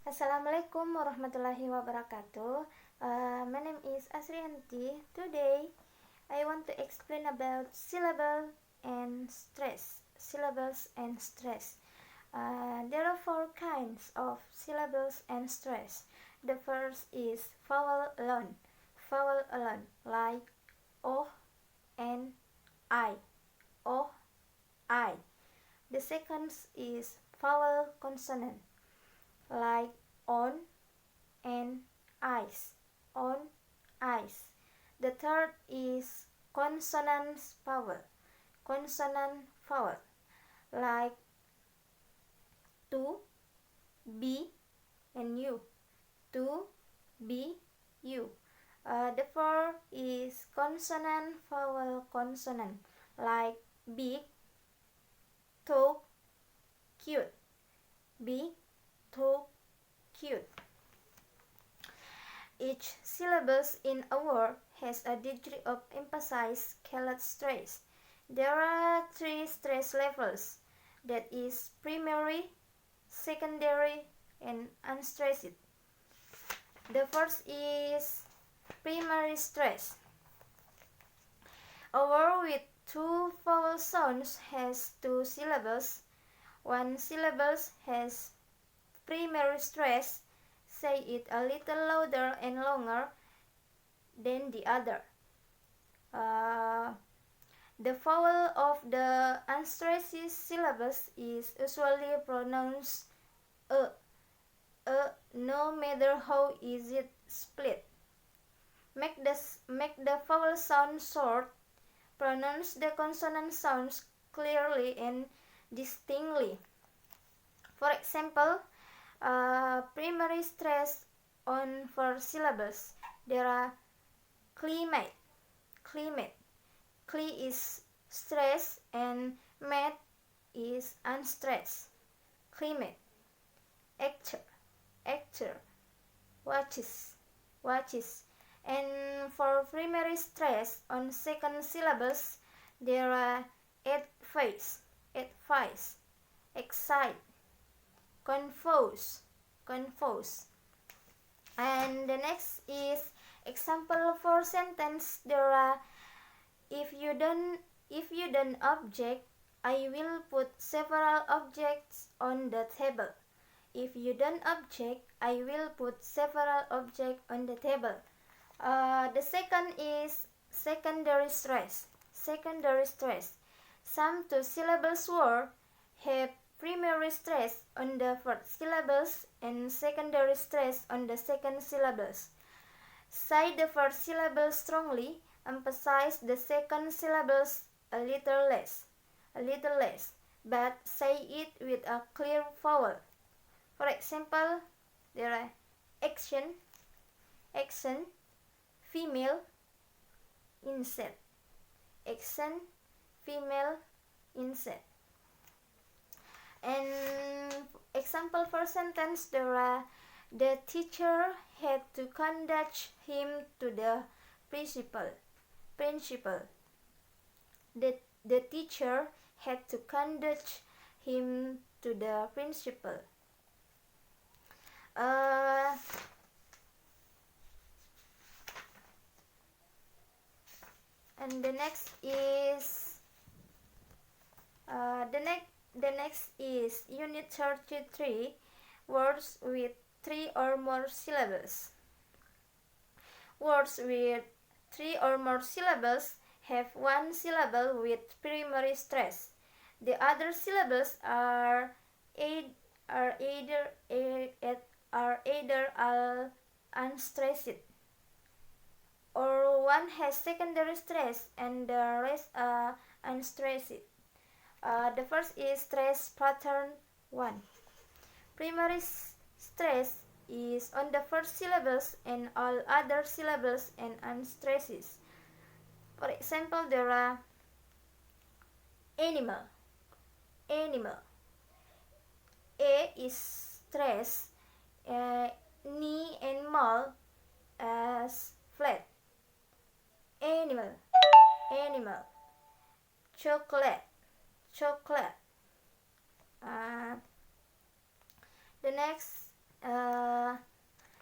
Assalamualaikum warahmatullahi wabarakatuh. My name is Asrianti. Today, I want to explain about syllable and stress. Syllables and stress. There are four kinds of syllables and stress. The first is vowel alone. Vowel alone, like O and I. O, I. The second is vowel consonant, like on and eyes, on eyes. The third is consonant vowel, like to, be, and you, to, be, you. The fourth is consonant vowel consonant, like big, tall, cute, big, tall, cute. Each syllable in a word has a degree of emphasis called stress. There are three stress levels, that is primary, secondary, and unstressed. The first is primary stress. A word with two vowel sounds has two syllables. One syllable has primary stress. Say it a little louder and longer than the other. The vowel of the unstressed syllables is usually pronounced no matter how is it split. Make the vowel sound short. Pronounce the consonant sounds clearly and distinctly. For example, primary stress on four syllables. There are climate. Cli is stress and mate is unstressed. Climate. Actor. Watches. And for primary stress on second syllables, there are advice, excite, confuse. And the next is example for sentence. There are if you don't object, I will put several objects on the table. If you don't object, I will put several objects on the table. The second is secondary stress. Some two syllables words have primary stress on the first syllables and secondary stress on the second syllables. Say the first syllable strongly, emphasize the second syllables a little less, but say it with a clear vowel. For example, there are action, female, insect. Action, female, insect. And example for sentence, there are the teacher had to conduct him to the principal. The teacher had to conduct him to the principal. And the next is unit 33, words with three or more syllables. Words with three or more syllables have one syllable with primary stress. The other syllables are either all unstressed, or one has secondary stress and the rest are unstressed. The first is stress pattern 1. Primary stress is on the first syllables and all other syllables and unstresses. For example, there are animal. A is stress, knee and mal as flat. Animal. Chocolate. The next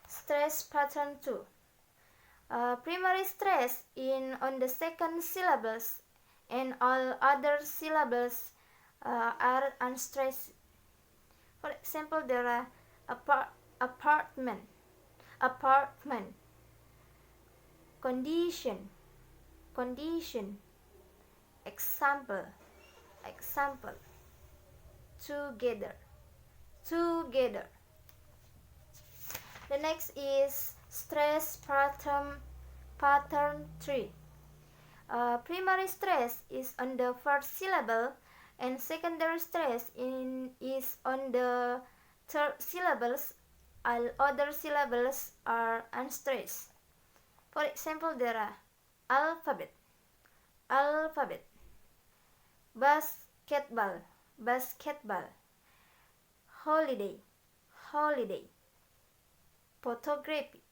Stress pattern 2. Primary stress on the second syllables and all other syllables are unstressed. For example, there are apartment, condition, example, together. The next is stress pattern 3. Primary stress is on the first syllable and secondary stress is on the third syllables. All other syllables are unstressed. For example, there are alphabet, basketball, holiday, photography.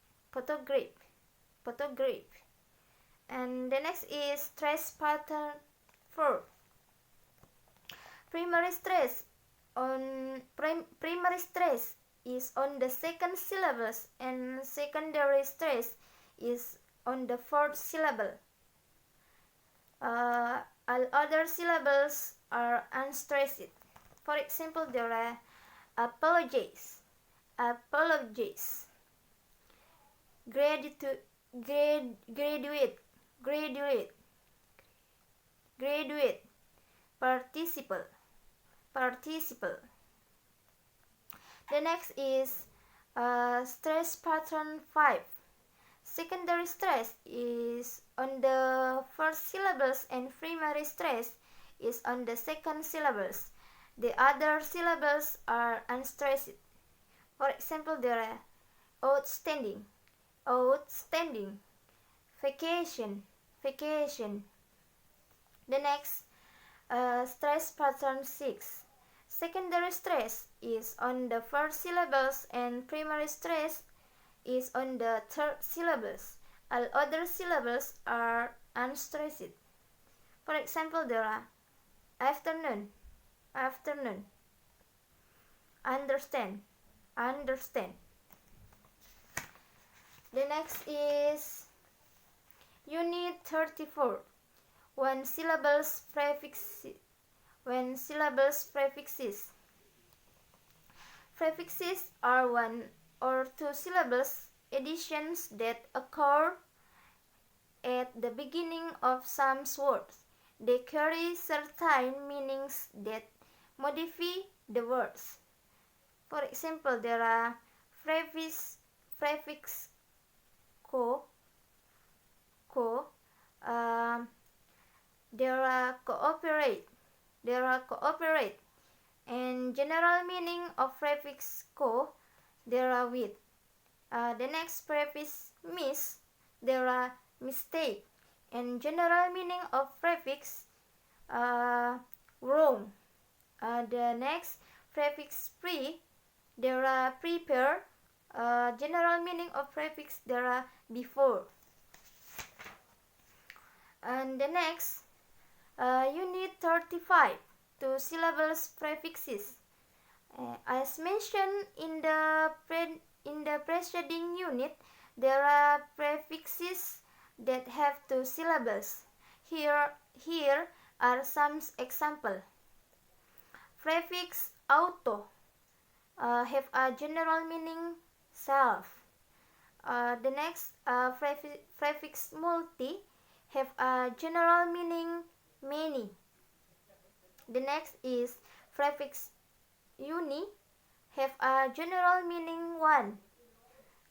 And the next is stress pattern 4. Primary stress is on the second syllables and secondary stress is on the fourth syllable. All other syllables are unstressed. For example, there are apologize, graduate, participle. The next is stress pattern 5. Secondary stress is on the first syllables and primary stress is on the second syllables. The other syllables are unstressed. For example, there are outstanding, vacation. The next stress pattern 6. Secondary stress is on the first syllables and primary stress is on the third syllables. All other syllables are unstressed. For example, there are afternoon, understand. The next is Unit 34. When syllables prefixes. Prefixes are one or two syllables additions that occur at the beginning of some words. They carry certain meanings that modify the words. For example, there are prefix co, there are cooperate, and general meaning of prefix co, there are with. The next prefix miss, there are mistake, and general meaning of prefix wrong. The next prefix pre, there are prepare, general meaning of prefix there are before. And the next Unit 35, two syllables prefixes. As mentioned in the preceding unit, there are prefixes that have two syllables. Here are some examples. Prefix auto have a general meaning self. The next prefix multi have a general meaning many. The next is prefix uni have a general meaning one.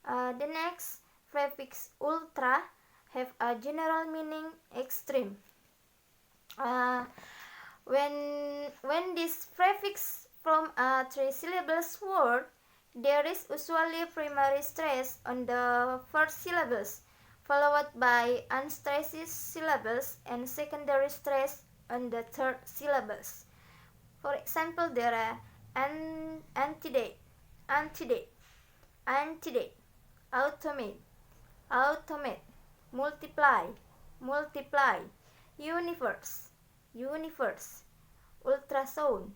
The next prefix ultra have a general meaning extreme. When this prefix from a three syllables word, there is usually primary stress on the first syllables, followed by unstressed syllables and secondary stress on the third syllables. For example, there are antedate, automate, multiply, universe, ultrasound.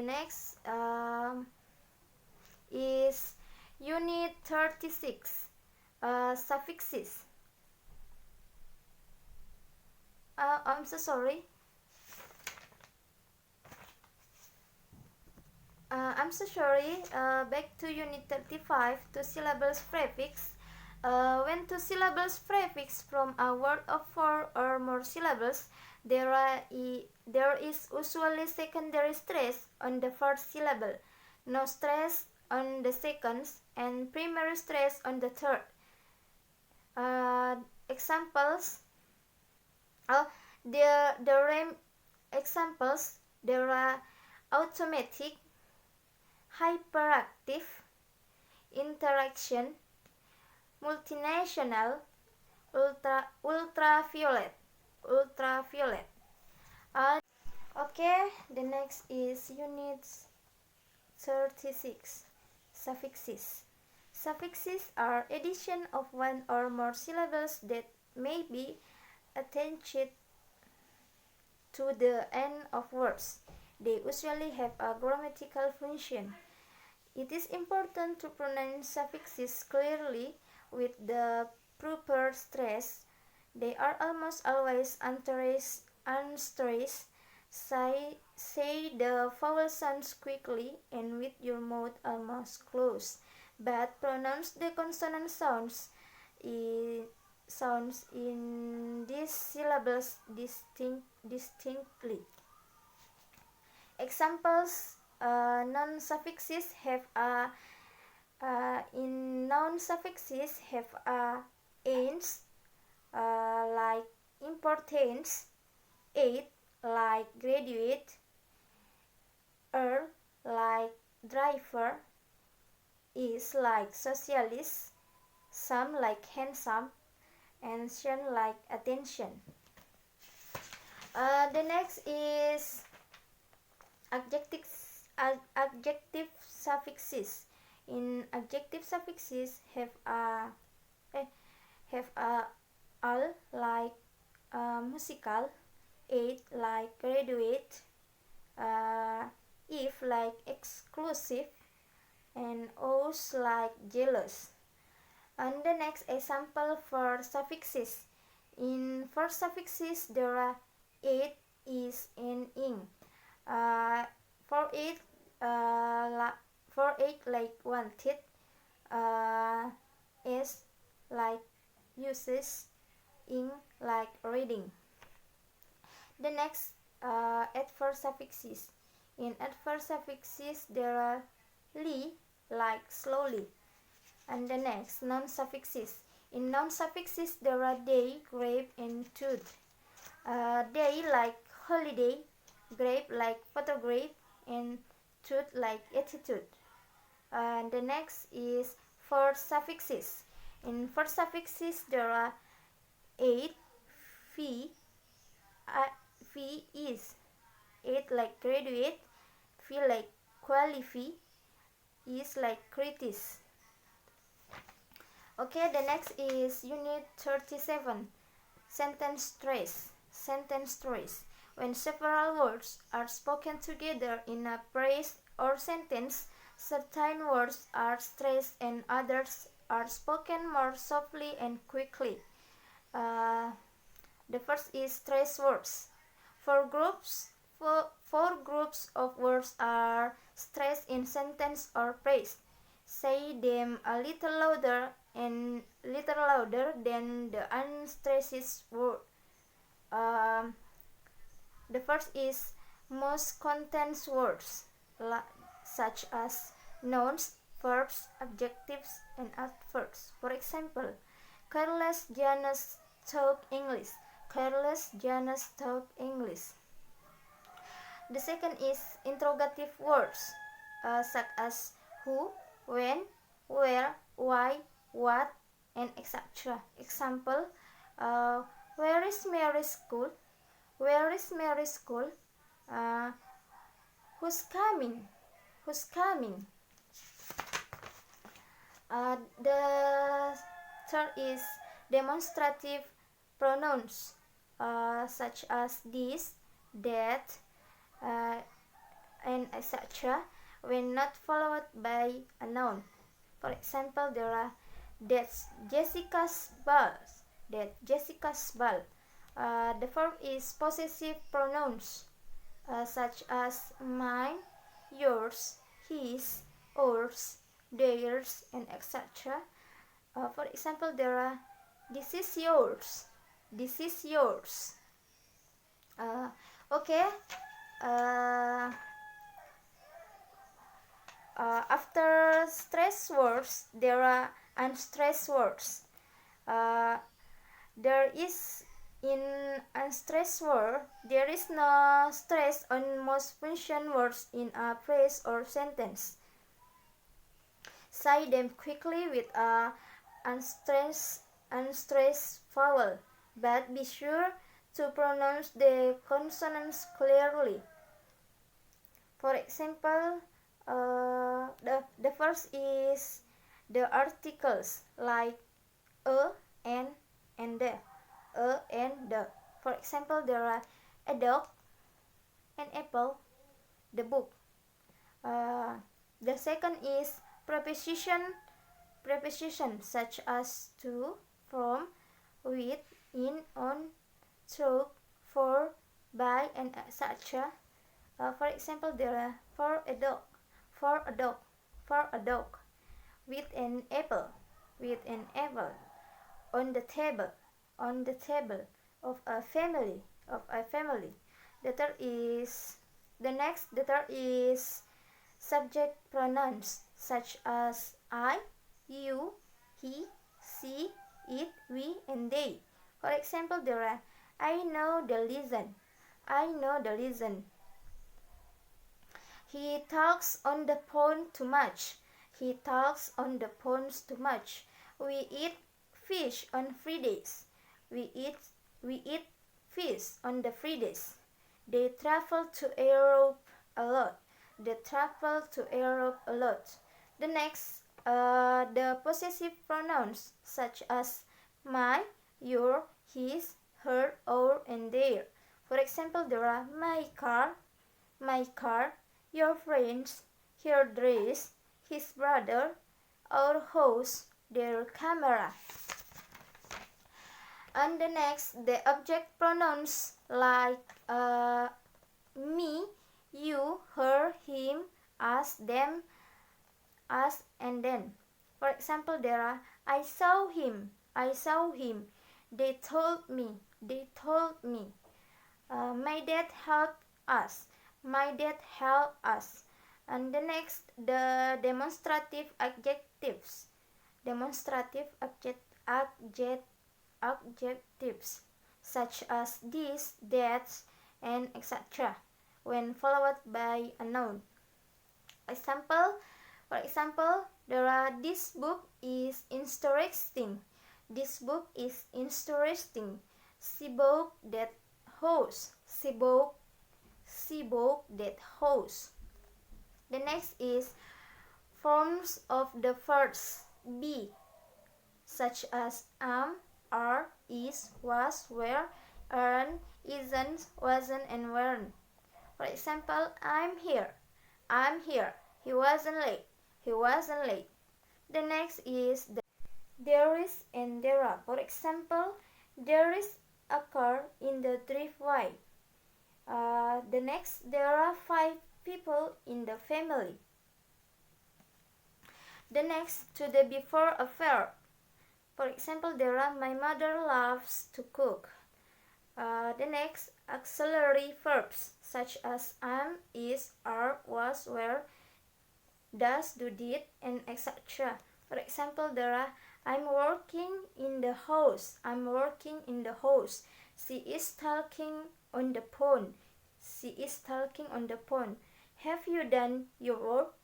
next is Unit 36, suffixes. I'm so sorry. Back to Unit 35, two syllables prefix. When two syllables prefix from a word of 4 or more syllables, there is usually secondary stress on the first syllable, no stress on the second, and primary stress on the third. Examples. Examples. There are automatic, hyperactive, interaction, multinational, ultraviolet. Okay, the next is Unit 36, suffixes. Suffixes are addition of one or more syllables that may be attached to the end of words. They usually have a grammatical function. It is important to pronounce suffixes clearly with the proper stress. They are almost always unstressed. Say the vowel sounds quickly and with your mouth almost closed, but pronounce the consonant sounds in these syllables distinctly. Examples: noun suffixes have a in noun suffixes have a ends, like importance, aid like graduate, like driver, is like socialist, some like handsome, and shun like attention. The next is adjective suffixes. In adjective suffixes have a al like musical, aid like graduate, if like exclusive, and os like jealous. And the next example for suffixes. In for suffixes there are aid, is, and ing. For aid like wanted, is like uses, ing like reading. The next adverb suffixes. In adverb suffixes there are li like slowly. And the next noun suffixes. In noun suffixes there are day, grape, and tooth. Day like holiday, grape like photograph, and tooth like attitude. And the next is for suffixes. In for suffixes there are aid, fee, is, aid like graduate, fee like qualify, is like critic. Okay, the next is Unit 37, sentence stress. When several words are spoken together in a phrase or sentence, certain words are stressed and others are spoken more softly and quickly. The first is stress words. Four groups of words are stressed in sentence or phrase. Say them a little louder than the unstressed word. The first is most contains words, such as nouns, verbs, adjectives, and adverbs. For example, Carlos Janus talk English. Carlos Janus talk English. The second is interrogative words, such as who, when, where, why, what, and etc. Example, where is Mary's school? Where is Mary's school? Who's coming? Who's coming? The third is demonstrative pronouns, such as this, that, and etc. when not followed by a noun. For example, there are that's Jessica's ball. That Jessica's ball. The verb is possessive pronouns such as mine, yours, his, ours, theirs, and etc. For example, there are this is yours. This is yours. Okay. After stress words, there are unstressed words. There is in unstressed word, there is no stress on most function words in a phrase or sentence. Say them quickly with a unstressed vowel, but be sure to pronounce the consonants clearly. For example, the first is the articles like a, and the. A and the. For example, there are a dog, an apple, the book. The second is preposition such as to, from, with, in, on, through, for, by, and etc. For example, there are for a dog, with an apple, on the table, of a family. The third is subject pronouns such as I, you, he, she, it, we, and they. For example, there are I know the lesson. He talks on the phone too much. We eat fish on Fridays. We eat fish on the Fridays. They travel to Europe a lot. The next, the possessive pronouns such as my, your, his, her, our, and their. For example, there are my car, your friends, her dress, his brother, our house, their camera. And the next, the object pronouns like me, you, her, him, us, them, us, and them. For example, there are I saw him, they told me. My dad helped us, And the next, the demonstrative adjectives. Adjectives such as this, that, and etc. when followed by a noun. For example, there are this book is interesting. She bought that house. The next is forms of the verbs be, such as am, are, is, was, were, aren't, isn't, wasn't, and weren't. For example, I'm here. He wasn't late. The next is there is and there are. For example, there is a car in the driveway. The next, there are 5 people in the family. The next, to the before a verb. For example, there are my mother loves to cook. The next, auxiliary verbs such as am, is, are, was, were, does, do, did, and etc. For example, there are I'm working in the house. She is talking on the phone. Have you done your work?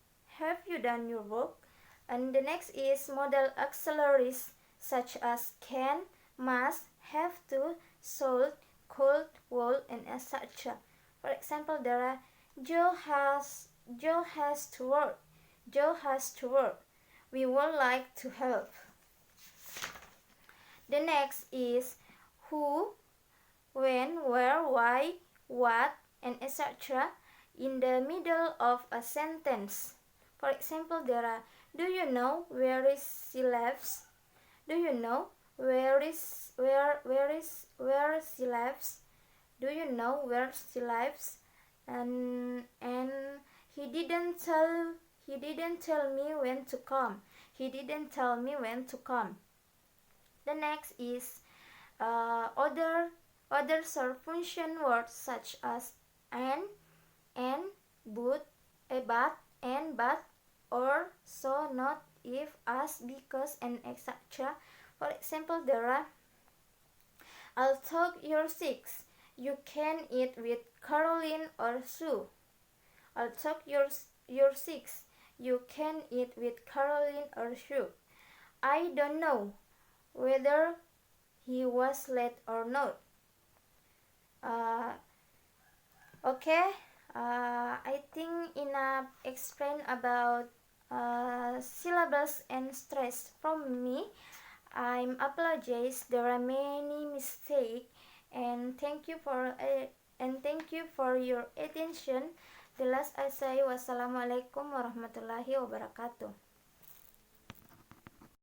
And the next is modal auxiliaries such as can, must, have to, should, could, would, and etc. For example, there are Joe has to work. We would like to help. The next is who, when, where, why, what, and etc. in the middle of a sentence. For example, there are, do you know where is she lives? Do you know where she lives? Do you know where she lives? And he didn't tell me when to come. He didn't tell me when to come. The next is other short function words such as and, but, and, but, or, so, not, if, as, because, and etc. For example, there are, I'll talk your 6. You can eat with Caroline or Sue. I'll talk your 6. You can eat with Caroline or Sue. I don't know whether he was late or not. Okay, I think enough explain about syllables and stress from me. I'm apologize. There are many mistakes, and thank you for your attention. The last I say wassalamualaikum warahmatullahi wabarakatuh.